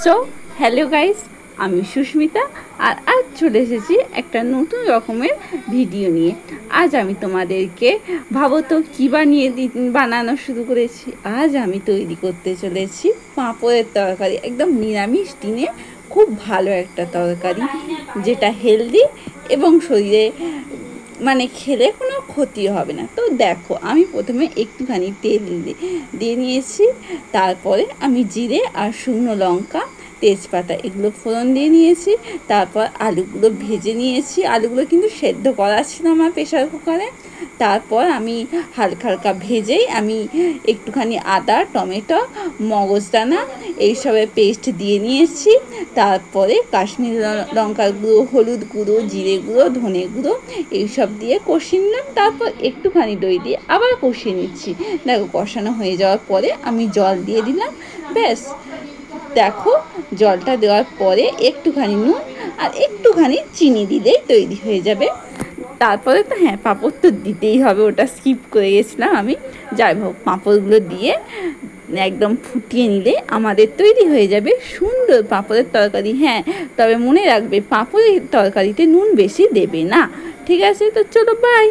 So hello guys, আমি সুস্মিতা। আর আজ চলে এসেছি একটা নতুন রকমের ভিডিও নিয়ে। আজ আমি তোমাদেরকে ভাবো তো কী বানানো শুরু করেছি। আজ আমি তৈরি করতে চলেছি পাঁপড়ের তরকারি, একদম নিরামিষ দিনে খুব ভালো একটা তরকারি, যেটা হেলদি এবং শরীরে খেলে কোনো ক্ষতি হবে না। তো দেখো, আমি প্রথমে একটুখানি তেল দিয়ে নিয়েছি। তারপরে আমি জিরে আর শুকনো লঙ্কা, তেজপাতা এগুলো ফোড়ন দিয়ে নিয়েছি। তারপর আলুগুলো ভেজে নিয়েছি। আলুগুলো কিন্তু সেদ্ধ করা ছিল আমার প্রেশার কুকারে। তারপর আমি হালকা হালকা ভেজেই আমি একটুখানি আদা, টমেটো, মগজদানা এইসবের পেস্ট দিয়ে নিয়েছি। তারপরে কাশ্মীরি লঙ্কার গুঁড়ো, হলুদ গুঁড়ো, জিরে গুঁড়ো, ধনে গুঁড়ো এইসব দিয়ে কষিয়ে নিলাম। তারপর একটুখানি দই দিয়ে আবার কষিয়ে নিচ্ছি। দেখো, কষানো হয়ে যাওয়ার পরে আমি জল দিয়ে দিলাম। ব্যাস, দেখো, জলটা দেওয়ার পরে একটুখানি নুন আর একটুখানি চিনি দিলেই তৈরি হয়ে যাবে। তারপরে তো হ্যাঁ, পাঁপড় তো দিতেই হবে, ওটা স্কিপ করে গেছিলাম আমি। যাই হোক, পাঁপড়গুলো দিয়ে একদম ফুটিয়ে নিলে আমাদের তৈরি হয়ে যাবে সুন্দর পাঁপড়ের তরকারি। হ্যাঁ, তবে মনে রাখবে, পাঁপড়ের তরকারিতে নুন বেশি দেবে না। ঠিক আছে, তো চলো, বাই।